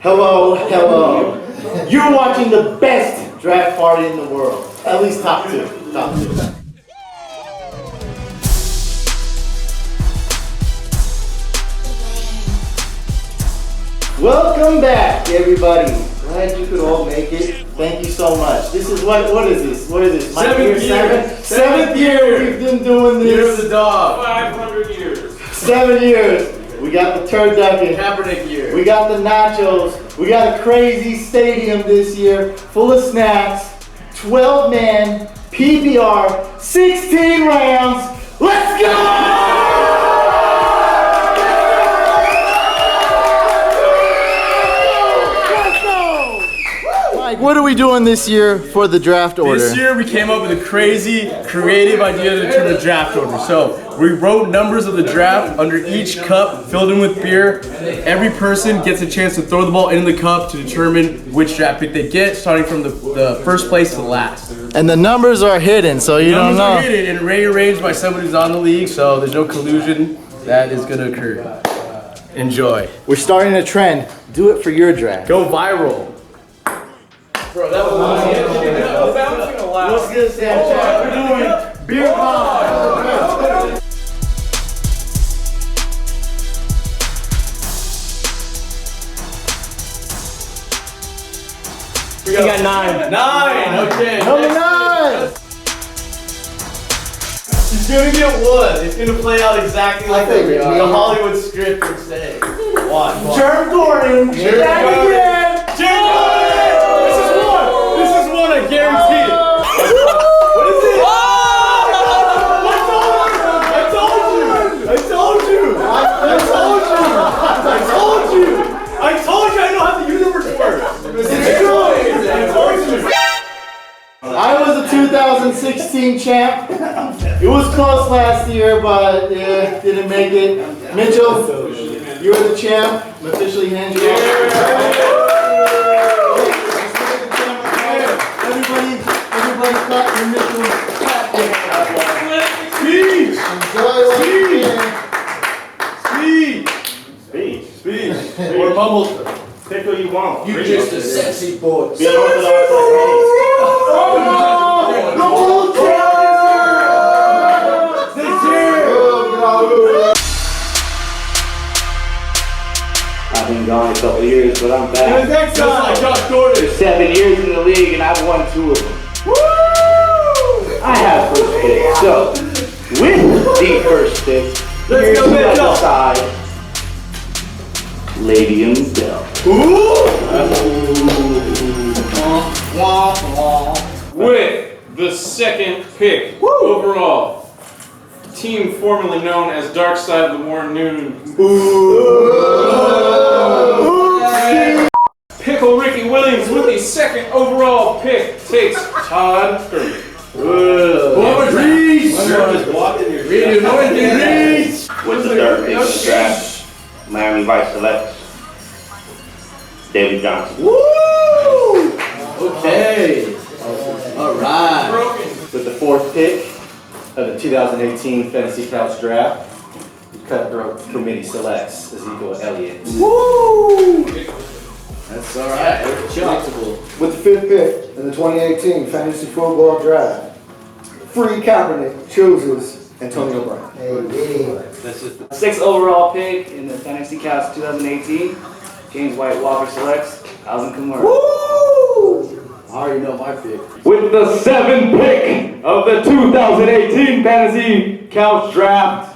Hello, hello. You're watching the best draft party in the world. At least top two. Top two. Welcome back, everybody. Glad you could all make it. Thank you so much. This is what is this? What is this? Seventh year we've been doing this. Year of the dog. 500 years. 7 years. We got the turducken. Kaepernick year. We got the nachos. We got a crazy stadium this year, full of snacks. 12-man PPR, 16 rounds. Let's go! What are we doing this year for the draft order? This year we came up with a crazy, creative idea to determine the draft order. So we wrote numbers of the draft under each cup, filled in with beer. Every person gets a chance to throw the ball in the cup to determine which draft pick they get, starting from the first place to the last. And the numbers are hidden, so you don't know. Numbers are hidden and rearranged by somebody who's on the league, so there's no collusion that is going to occur. Enjoy. We're starting a trend. Do it for your draft. Go viral. Bro, that was bouncing a lot. What's good, Snapchat? We're doing beer pong. We got 9. 9, okay. Number 9. He's gonna get 1. It's gonna play out exactly like the Hollywood script would say. Watch. Jerm Gordon. Back again. Jerm Gordon! This is one, I guarantee it. What is it? I told you! I know how the universe works. It's true. I told you. I was a 2016 champ. It was close last year, but didn't make it. Mitchell, you were the champ. I'm officially hand you off. Everybody clap for Mitchell. Speech! Enjoy Speech! Or mumble. Pick who you want. You just a sexy boy. Be unorthodox like I've been gone a couple of years, but I'm back. Just like Josh Gordon. There's 7 years in the league, and I've won 2 of them. Woo! I have first pick. So, with the first pick, here's go, the Mitchell. other side. Le'Veon Bell. With the second pick overall, team formerly known as Dark Side of the Warren Noon. Pickle Ricky Williams with the second overall pick takes Todd Gurley. With the third pick of the draft, Miami Vice selects David Johnson. Woo! Okay. All right. With the fourth pick of the 2018 Fantasy Couch Draft, the Cutthroat Committee selects Ezekiel Elliott. Woo! That's all right. With the fifth pick in the 2018 Fantasy Football Draft, Free Kaepernick chooses Antonio Brown. Sixth overall pick in the Fantasy Couch 2018, James White Walker selects Alvin Kamara. Woo! I already know my pick. With the 7th pick of the 2018 Fantasy Couch Draft,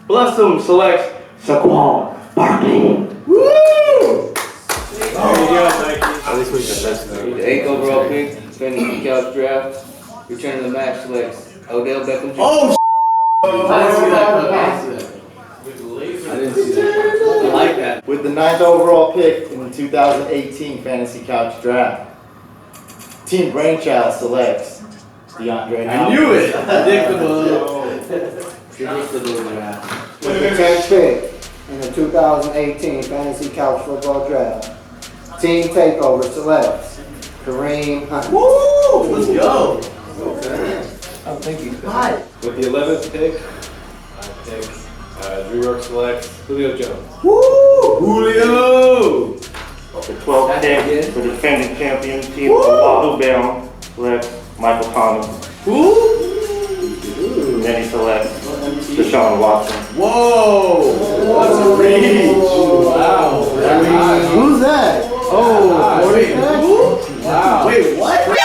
Blossom selects Saquon Barkley. Woo! At least we the 8th overall pick, Fantasy Couch Draft, return of the match selects Odell Beckham Jr. Oh, I didn't see that. I didn't see that. I like that. With the 9th overall pick in the 2018 Fantasy Couch Draft, Team Brainchild selects DeAndre. I knew it. Predictable draft. With the 10th pick in the 2018 Fantasy Couch Football Draft, Team Takeover selects Kareem Hunt. Woo! Let's go. I'm thinking. With the 11th pick, I pick Drew York selects Julio Jones. Woo! Julio! The 12th pick for the defending champion team of Wahoo Bound selects Michael Thomas. Who? And then he selects DeSean Watson. Whoa! That's a reach. Wow. Who's that? Oh, Wait, who? Wow. Wait, what?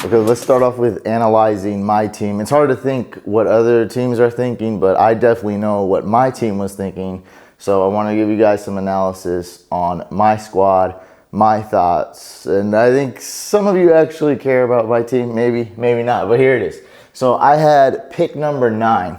Okay, let's start off with analyzing my team. It's hard to think what other teams are thinking, but I definitely know what my team was thinking. So I want to give you guys some analysis on my squad, my thoughts, and I think some of you actually care about my team, maybe not, but here it is. So I had pick number 9.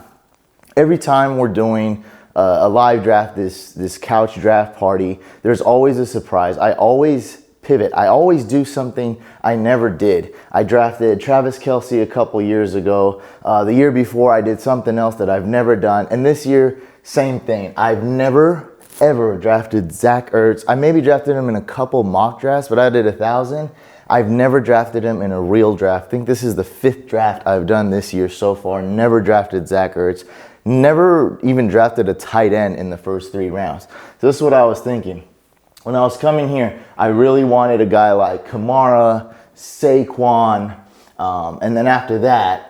Every time we're doing a live draft, this couch draft party, there's always a surprise. I always pivot. I always do something I never did. I drafted Travis Kelce a couple years ago. The year before I did something else that I've never done. And this year, same thing. I've never ever drafted Zach Ertz. I maybe drafted him in a couple mock drafts, but I did 1,000. I've never drafted him in a real draft. I think this is the 5th draft I've done this year so far. Never drafted Zach Ertz. Never even drafted a tight end in the first 3 rounds. So this is what I was thinking. When I was coming here, I really wanted a guy like Kamara, Saquon, and then after that,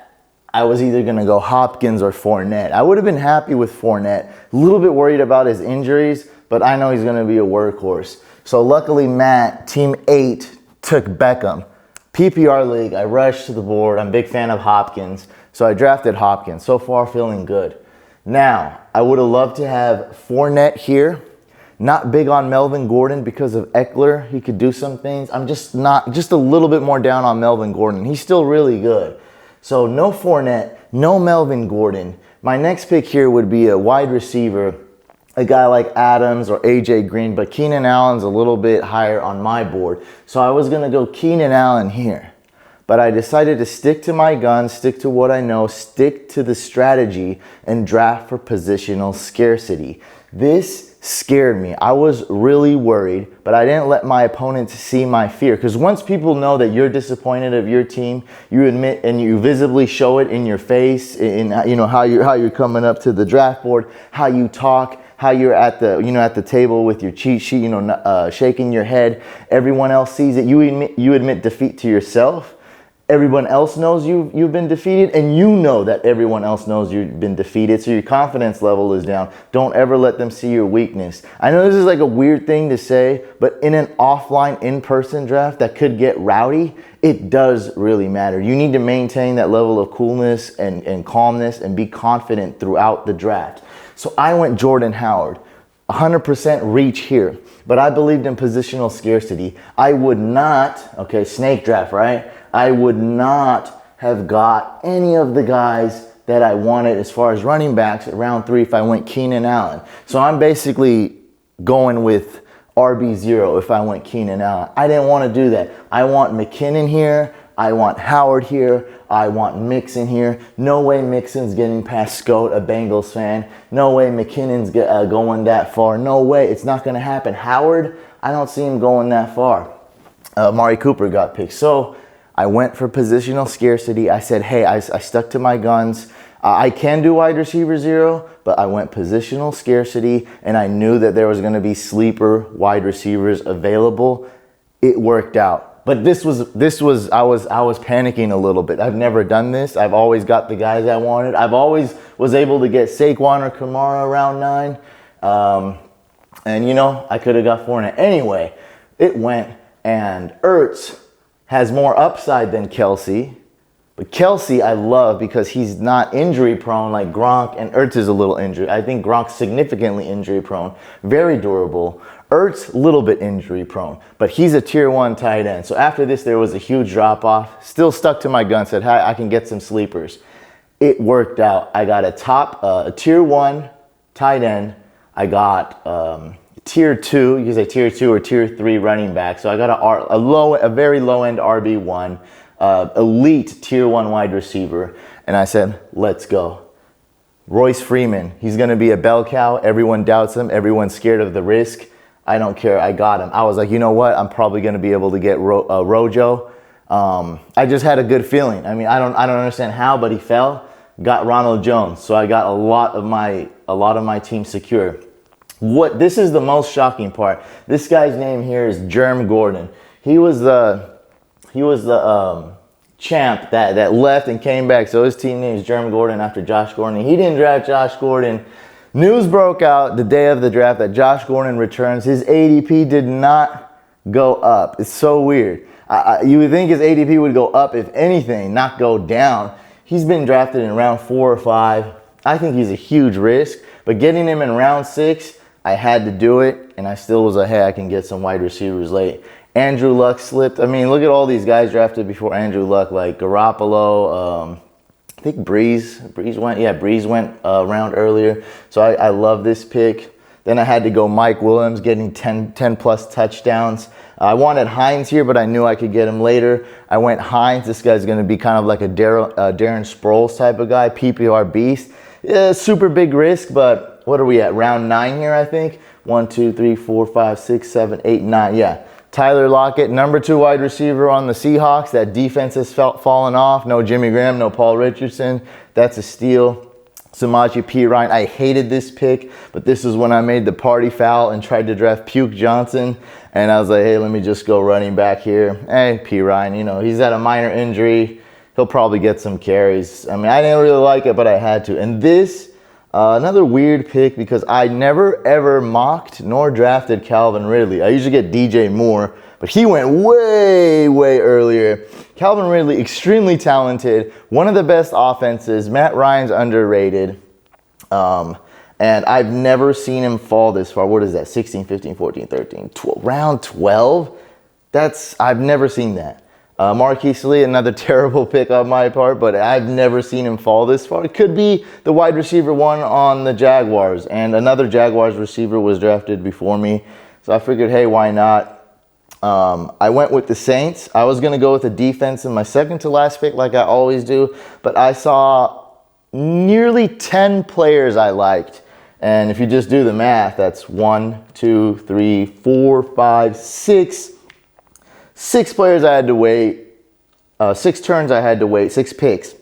I was either going to go Hopkins or Fournette. I would have been happy with Fournette. A little bit worried about his injuries, but I know he's going to be a workhorse. So luckily, Matt, Team 8, took Beckham. PPR league, I rushed to the board. I'm a big fan of Hopkins, so I drafted Hopkins. So far, feeling good. Now, I would have loved to have Fournette here. Not big on Melvin Gordon because of Eckler. He could do some things. I'm just a little bit more down on Melvin Gordon. He's still really good. So no Fournette, no Melvin Gordon. My next pick here would be a wide receiver, a guy like Adams or AJ Green, but Keenan Allen's a little bit higher on my board. So I was going to go Keenan Allen here. But I decided to stick to my guns, stick to what I know, stick to the strategy, and draft for positional scarcity. This scared me. I was really worried, but I didn't let my opponents see my fear. Because once people know that you're disappointed of your team, you admit and you visibly show it in your face, in how you're coming up to the draft board, how you talk, how you're at the table with your cheat sheet, shaking your head. Everyone else sees it. You admit defeat to yourself. Everyone else knows you've been defeated, and you know that everyone else knows you've been defeated, so your confidence level is down. Don't ever let them see your weakness. I know this is like a weird thing to say, but in an offline, in-person draft that could get rowdy, it does really matter. You need to maintain that level of coolness and calmness and be confident throughout the draft. So I went Jordan Howard. 100% reach here, but I believed in positional scarcity. I would not, snake draft, right? I would not have got any of the guys that I wanted as far as running backs at round 3 if I went Keenan Allen. So I'm basically going with RB0 if I went Keenan Allen. I didn't want to do that. I want McKinnon here. I want Howard here. I want Mixon here. No way Mixon's getting past Scott, a Bengals fan. No way McKinnon's going that far. No way. It's not going to happen. Howard, I don't see him going that far. Amari Cooper got picked. So I went for positional scarcity. I said, hey, I stuck to my guns. I can do wide receiver 0, but I went positional scarcity, and I knew that there was going to be sleeper wide receivers available. It worked out. But I was panicking a little bit. I've never done this. I've always got the guys I wanted. I've always was able to get Saquon or Kamara around 9. And I could have got Fournette. Anyway, it went, and Ertz has more upside than Kelce. But Kelce I love because he's not injury prone like Gronk, and Ertz is a little injury. I think Gronk's significantly injury prone, very durable. Ertz, a little bit injury prone, but he's a tier 1 tight end. So after this, there was a huge drop off. Still stuck to my gun, said, hey, I can get some sleepers. It worked out. I got a tier 1 tight end. I got tier 2, you can say tier 2 or tier 3 running back. So I got a very low end RB1, elite tier 1 wide receiver. And I said, let's go. Royce Freeman. He's going to be a bell cow. Everyone doubts him. Everyone's scared of the risk. I don't care. I got him. I was like, you know what? I'm probably going to be able to get Rojo. I just had a good feeling. I mean, I don't understand how, but he fell. Got Ronald Jones. So I got a lot of my team secure. This is the most shocking part. This guy's name here is Jerm Gordon. He was the champ that left and came back. So his team name is Jerm Gordon after Josh Gordon. He didn't draft Josh Gordon. News broke out the day of the draft that Josh Gordon returns. His ADP did not go up. It's so weird. You would think his ADP would go up, if anything, not go down. He's been drafted in round 4 or 5. I think he's a huge risk. But getting him in round 6, I had to do it. And I still was like, hey, I can get some wide receivers late. Andrew Luck slipped. I mean, look at all these guys drafted before Andrew Luck, like Garoppolo. I think Breeze went. Yeah, Breeze went a round earlier. So I love this pick. Then I had to go Mike Williams, getting 10 plus touchdowns. I wanted Hines here, but I knew I could get him later. I went Hines. This guy's going to be kind of like a Darren Sproles type of guy, PPR beast. Yeah, super big risk, but what are we at? Round 9 here, I think. 1, 2, 3, 4, 5, 6, 7, 8, 9. Yeah. Tyler Lockett, number 2 wide receiver on the Seahawks. That defense has fallen off. No Jimmy Graham, no Paul Richardson. That's a steal. Samaje Perine. I hated this pick, but this is when I made the party foul and tried to draft Puke Johnson. And I was like, hey, let me just go running back here. Hey, Perine, you know, he's had a minor injury. He'll probably get some carries. I mean, I didn't really like it, but I had to. And this, another weird pick because I never ever mocked nor drafted Calvin Ridley. I usually get DJ Moore, but he went way, way earlier. Calvin Ridley, extremely talented, one of the best offenses. Matt Ryan's underrated. And I've never seen him fall this far. What is that? 16, 15, 14, 13, 12. Round 12? I've never seen that. Marquise Lee, another terrible pick on my part, but I've never seen him fall this far. It could be the wide receiver 1 on the Jaguars, and another Jaguars receiver was drafted before me. So I figured, hey, why not? I went with the Saints. I was going to go with the defense in my second to last pick like I always do, but I saw nearly 10 players I liked. And if you just do the math, that's 1, 2, 3, 4, 5, 6. 6 players I had to wait. 6 turns I had to wait. 6 picks.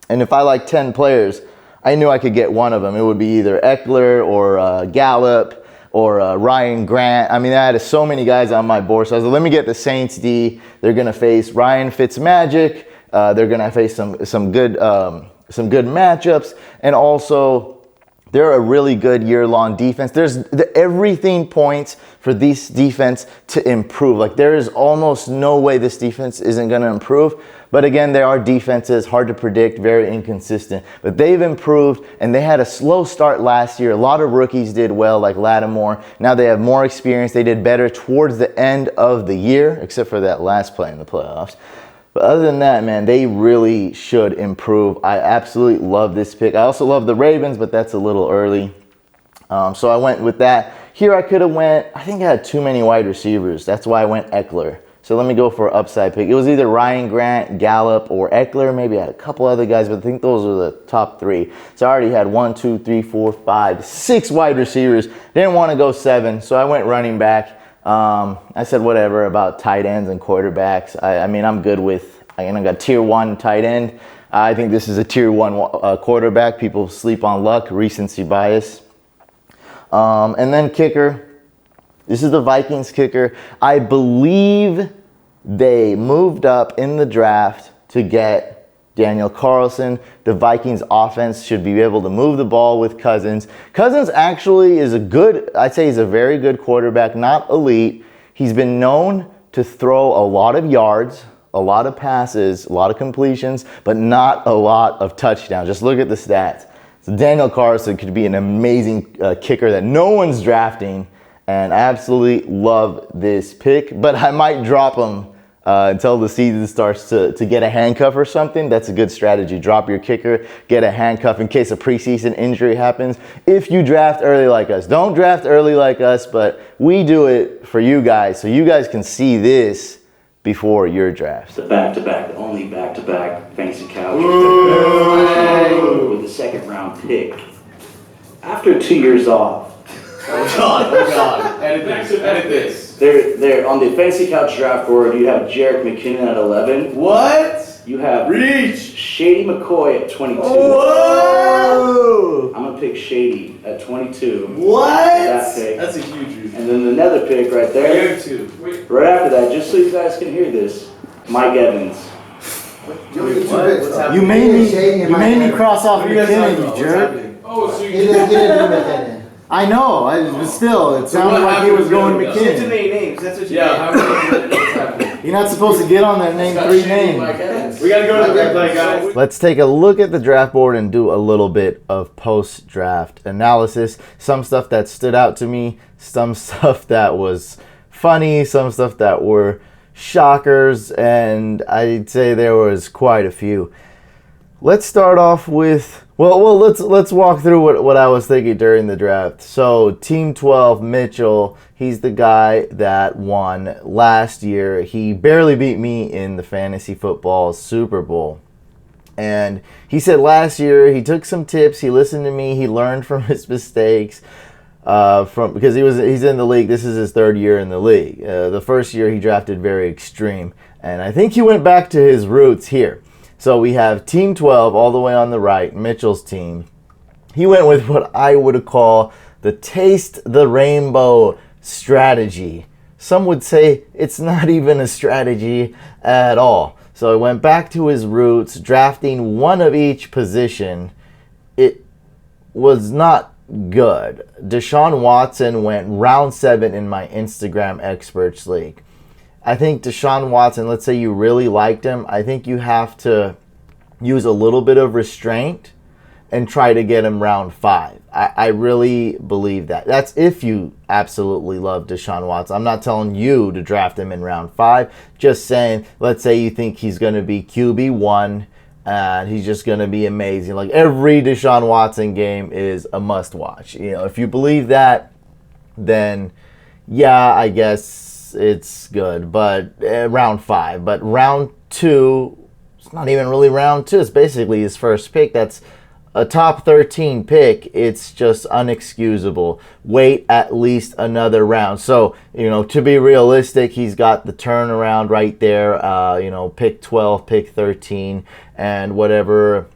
And if I like 10 players, I knew I could get one of them. It would be either Eckler or Gallup or Ryan Grant. I mean, I had so many guys on my board. So I was like, let me get the Saints D. They're going to face Ryan Fitzmagic. They're going to face some good matchups. And also, they're a really good year-long defense. Everything points for this defense to improve. Like, there is almost no way this defense isn't going to improve. But again, there are defenses, hard to predict, very inconsistent. But they've improved, and they had a slow start last year. A lot of rookies did well, like Lattimore. Now they have more experience. They did better towards the end of the year, except for that last play in the playoffs. But other than that, man, they really should improve. I absolutely love this pick. I also love the Ravens, but that's a little early. So I went with that. Here I could have went, I think I had too many wide receivers. That's why I went Eckler. So let me go for an upside pick. It was either Ryan Grant, Gallup, or Eckler. Maybe I had a couple other guys, but I think those were the top 3. So I already had 1, 2, 3, 4, 5, 6 wide receivers. Didn't want to go 7, so I went running back. I said whatever about tight ends and quarterbacks. I mean, I'm good with, I got tier 1 tight end. I think this is a tier 1 quarterback. People sleep on luck, recency bias. And then kicker. This is the Vikings kicker. I believe they moved up in the draft to get Daniel Carlson. The Vikings offense should be able to move the ball with Cousins. Cousins actually is I'd say he's a very good quarterback, not elite. He's been known to throw a lot of yards, a lot of passes, a lot of completions, but not a lot of touchdowns. Just look at the stats. So Daniel Carlson could be an amazing kicker that no one's drafting, and I absolutely love this pick, but I might drop him until the season starts to get a handcuff or something. That's a good strategy. Drop your kicker, get a handcuff in case a preseason injury happens. If you draft early like us, don't draft early like us, but we do it for you guys so you guys can see this before your drafts? The back-to-back, the only back-to-back fantasy couch with the second round pick. After 2 years off, Oh God. Edit this. they're on the fantasy couch draft board. You have Jerick McKinnon at 11. What? You have Reach. Shady McCoy at 22. Whoa! I'm gonna pick Shady at 22. What? That pick. That's a huge reach. And then another pick right there. Right after that, just so you guys can hear this, Mike Evans. You made me cross off McKinnon, you jerk. Oh, so He you didn't do McKinnon. I know, but still, it sounded like he was going Too McKinnon. many names. That's what you Yeah. What's happening? You're not supposed to get on there and name 3 names. We gotta go to the replay, guys. Let's take a look at the draft board and do a little bit of post-draft analysis. Some stuff that stood out to me, some stuff that was funny, some stuff that were shockers, and I'd say there was quite a few. Let's start off with let's walk through what I was thinking during the draft. So Team 12, Mitchell, he's the guy that won last year. He barely beat me in the fantasy football Super Bowl. And he said last year he took some tips, he listened to me, he learned from his mistakes. Because he's in the league. This is his 3rd year in the league. The first year he drafted very extreme, and I think he went back to his roots here. So we have Team 12 all the way on the right, Mitchell's team. He went with what I would call the taste the rainbow strategy. Some would say it's not even a strategy at all. So he went back to his roots, drafting one of each position. It was not good. Deshaun Watson went round 7 in my Instagram Experts League. I think Deshaun Watson, let's say you really liked him, I think you have to use a little bit of restraint and try to get him round 5. I really believe that. That's if you absolutely love Deshaun Watson. I'm not telling you to draft him in round 5. Just saying, let's say you think he's going to be QB1 and he's just going to be amazing. Like every Deshaun Watson game is a must watch. You know, if you believe that, then yeah, I guess it's good, but round 5. But round 2, it's not even really round 2. It's basically his first pick. That's a top 13 pick. It's just unexcusable. Wait at least another round. So, you know, to be realistic, he's got the turnaround right there. Pick 12, pick 13, and whatever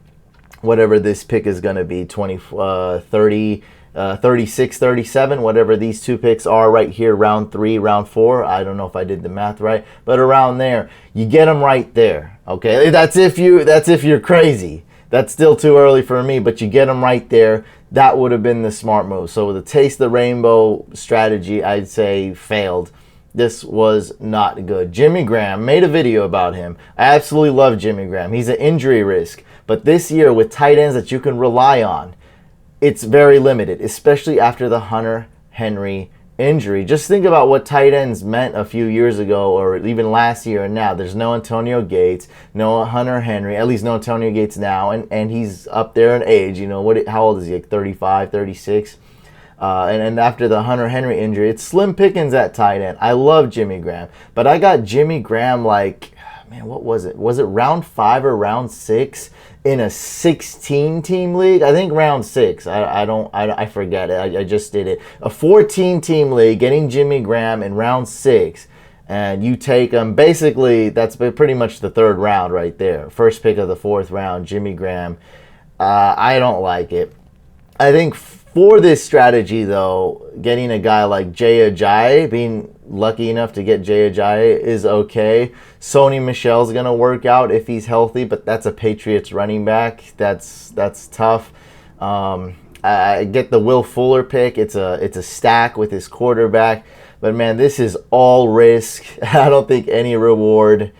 this pick is going to be, 30. 36, 37, whatever these 2 picks are right here, round 3, round 4. I don't know if I did the math right, but around there, you get them right there. Okay, that's if you're crazy. That's still too early for me, but you get them right there. That would have been the smart move. So the taste the rainbow strategy, I'd say, failed. This was not good. Jimmy Graham, made a video about him. I absolutely love Jimmy Graham. He's an injury risk, but this year with tight ends that you can rely on, it's very limited, especially after the Hunter Henry injury. Just think about what tight ends meant a few years ago or even last year and now. There's no Antonio Gates, no Hunter Henry, at least no Antonio Gates now, and he's up there in age. You know, how old is he, like 35, 36? And after the Hunter Henry injury, it's slim pickings at tight end. I love Jimmy Graham, but I got Jimmy Graham what was it? Was it round 5 or round 6? In a 16-team league? I think round 6. I forget it. I just did it. A 14-team league, getting Jimmy Graham in round 6, and you take him. Basically, that's pretty much the 3rd round right there. First pick of the 4th round, Jimmy Graham. I don't like it. I think for this strategy, though, getting a guy like Jay Ajayi, being lucky enough to get Jay Ajayi is okay. Sony Michel's going to work out if he's healthy, but that's a Patriots running back. That's tough. I get the Will Fuller pick. It's a stack with his quarterback. But, man, this is all risk. I don't think any reward.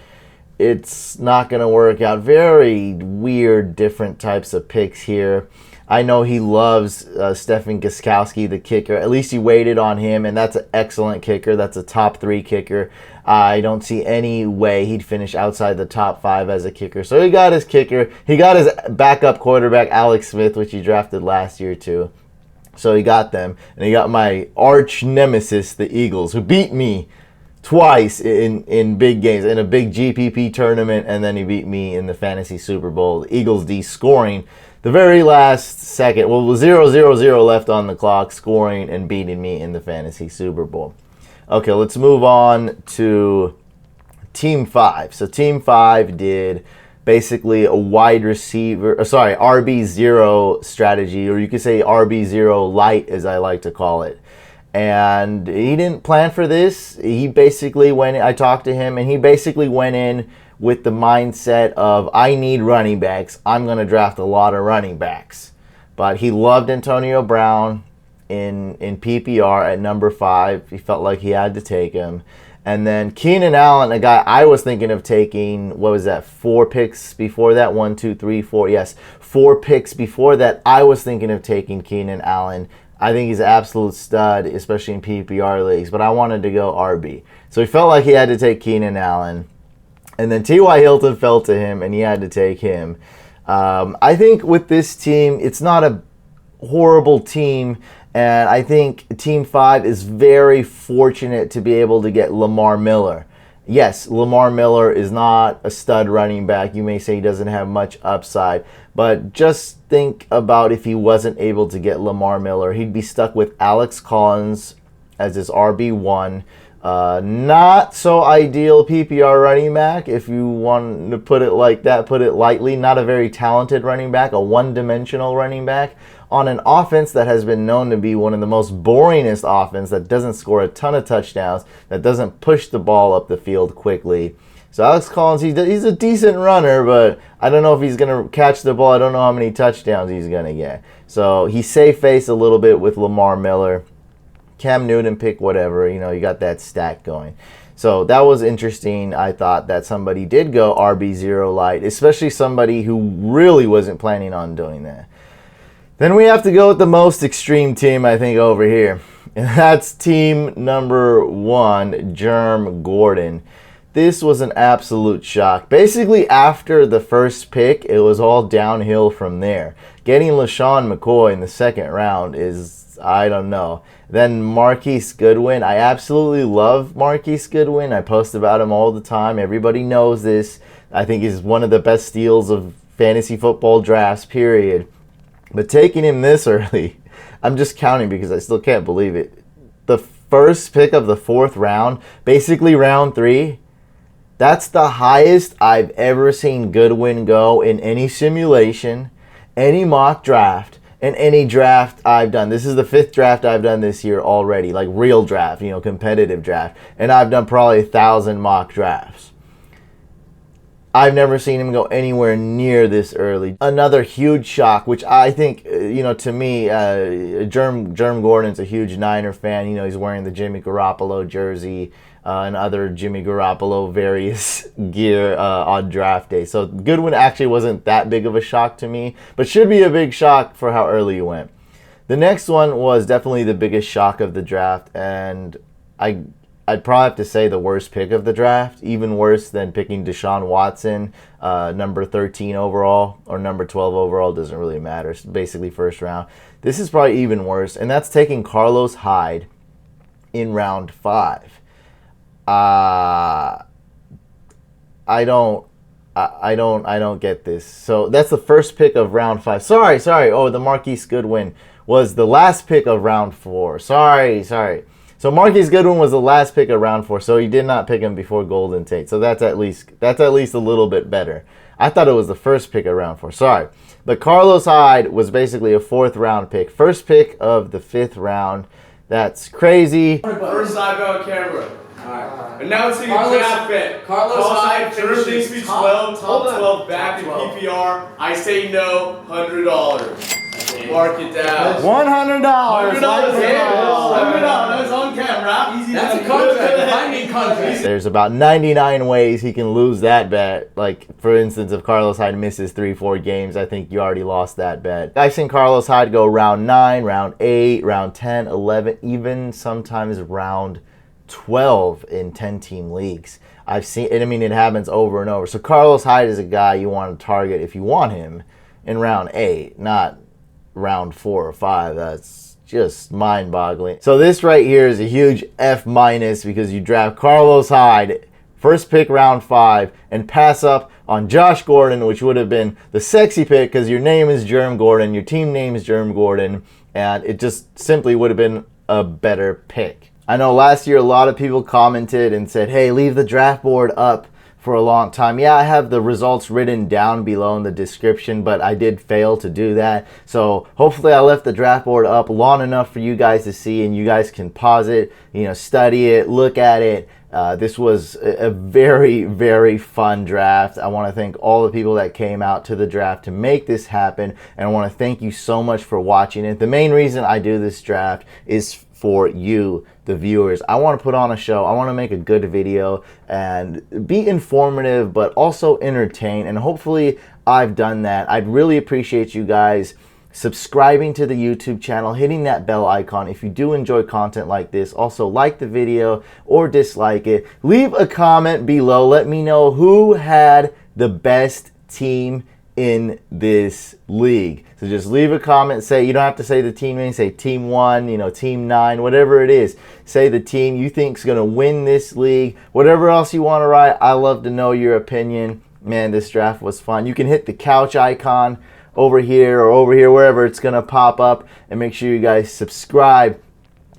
It's not going to work out. Very weird, different types of picks here. I know he loves Stephen Gostkowski, the kicker. At least he waited on him, and that's an excellent kicker. That's a top 3 kicker. I don't see any way he'd finish outside the top 5 as a kicker. So he got his kicker. He got his backup quarterback, Alex Smith, which he drafted last year too. So he got them. And he got my arch nemesis, the Eagles, who beat me twice in big games, in a big GPP tournament, and then he beat me in the fantasy Super Bowl. The Eagles D scoring the very last second. Well, 0-0-0 left on the clock, scoring and beating me in the fantasy Super Bowl. Okay, let's move on to Team 5. So Team 5 did basically a wide receiver, RB0 strategy, or you could say RB0 light, as I like to call it. And he didn't plan for this. He basically I talked to him, and he basically went in with the mindset of, I need running backs. I'm going to draft a lot of running backs. But he loved Antonio Brown in PPR at number 5. He felt like he had to take him. And then Keenan Allen, a guy I was thinking of taking, 4 picks before that? 1, 2, 3, 4. Yes, 4 picks before that. I was thinking of taking Keenan Allen. I think he's an absolute stud, especially in PPR leagues, but I wanted to go RB. So he felt like he had to take Keenan Allen. And then T.Y. Hilton fell to him, and he had to take him. I think with this team, it's not a horrible team, and I think Team 5 is very fortunate to be able to get Lamar Miller. Yes, Lamar Miller is not a stud running back. You may say he doesn't have much upside, but just think about if he wasn't able to get Lamar Miller. He'd be stuck with Alex Collins as his RB1. Not so ideal PPR running back, if you want to put it like that, put it lightly. Not a very talented running back, a one-dimensional running back on an offense that has been known to be one of the most boringest offense, that doesn't score a ton of touchdowns, that doesn't push the ball up the field quickly. So Alex Collins, he's a decent runner, but I don't know if he's going to catch the ball. I don't know how many touchdowns he's going to get. So he saved face a little bit with Lamar Miller. Cam Newton pick whatever, you got that stack going. So that was interesting. I thought that somebody did go RB0 light, especially somebody who really wasn't planning on doing that. Then we have to go with the most extreme team, I think, over here. And that's team number 1, Jerm Gordon. This was an absolute shock. Basically, after the first pick, it was all downhill from there. Getting LeSean McCoy in the second round is, I don't know. Then Marquise Goodwin. I absolutely love Marquise Goodwin. I post about him all the time. Everybody knows this. I think he's one of the best steals of fantasy football drafts, period. But taking him this early, I'm just counting because I still can't believe it. The first pick of the 4th round, basically round 3, that's the highest I've ever seen Goodwin go in any simulation, any mock draft, and any draft I've done. This is the 5th draft I've done this year already, like real draft, competitive draft. And I've done probably 1,000 mock drafts. I've never seen him go anywhere near this early. Another huge shock, which I think, to me, Jerm Gordon's a huge Niner fan. He's wearing the Jimmy Garoppolo jersey and other Jimmy Garoppolo various gear on draft day. So Goodwin actually wasn't that big of a shock to me, but should be a big shock for how early he went. The next one was definitely the biggest shock of the draft, and I'd probably have to say the worst pick of the draft, even worse than picking Deshaun Watson, number 13 overall, or number 12 overall, doesn't really matter. It's basically first round. This is probably even worse, and that's taking Carlos Hyde in round 5. I don't get this. So that's the first pick of round 5. Sorry. Oh, the Marquise Goodwin was the last pick of round 4. Sorry. So Marquise Goodwin was the last pick of round 4, so he did not pick him before Golden Tate. So that's at least a little bit better. I thought it was the first pick of round 4. Sorry. But Carlos Hyde was basically a 4th round pick. First pick of the 5th round. That's crazy. First eyebrow camera. Alright. Announcing a draft bet. Carlos Hyde finishes finishes top 12 back in PPR. I say no, $100. Mark it down. $100. $100. $100 on camera. Easy. That's a contract. Binding contract. There's about 99 ways he can lose that bet. Like, for instance, if Carlos Hyde misses 3-4 games, I think you already lost that bet. I've seen Carlos Hyde go round 9, round 8, round 10, 11, even sometimes round 12 in 10-team leagues. I've seen it. I mean, it happens over and over. So Carlos Hyde is a guy you want to target if you want him in round 8, not round 4 or 5. That's just mind-boggling. So this right here is a huge F- because you draft Carlos Hyde, first pick round 5, and pass up on Josh Gordon, which would have been the sexy pick because your name is Jerm Gordon, your team name is Jerm Gordon, and it just simply would have been a better pick. I know last year a lot of people commented and said, hey, leave the draft board up for a long time. Yeah, I have the results written down below in the description, but I did fail to do that. So hopefully I left the draft board up long enough for you guys to see, and you guys can pause it, study it, look at it. This was a very, very fun draft. I want to thank all the people that came out to the draft to make this happen, and I want to thank you so much for watching it. The main reason I do this draft is for you, the viewers. I want to put on a show. I want to make a good video and be informative, but also entertain, and hopefully I've done that. I'd really appreciate you guys subscribing to the YouTube channel, hitting that bell icon if you do enjoy content like this. Also, like the video or dislike it. Leave a comment below. Let me know who had the best team in this league. So just leave a comment. Say, you don't have to say the team name. Say team 1, team 9, whatever it is. Say the team you think is going to win this league. Whatever else you want to write, I love to know your opinion. Man, this draft was fun. You can hit the couch icon over here or over here, wherever it's going to pop up, and make sure you guys subscribe.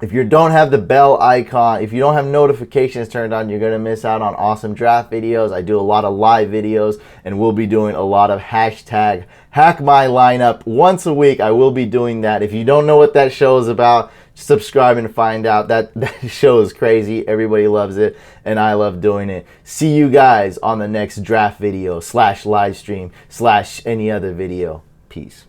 If you don't have the bell icon, if you don't have notifications turned on, you're going to miss out on awesome draft videos. I do a lot of live videos, and we'll be doing a lot of hashtag hack my lineup once a week. I will be doing that. If you don't know what that show is about, subscribe and find out. That show is crazy. Everybody loves it, and I love doing it. See you guys on the next draft video / live stream / any other video. Peace.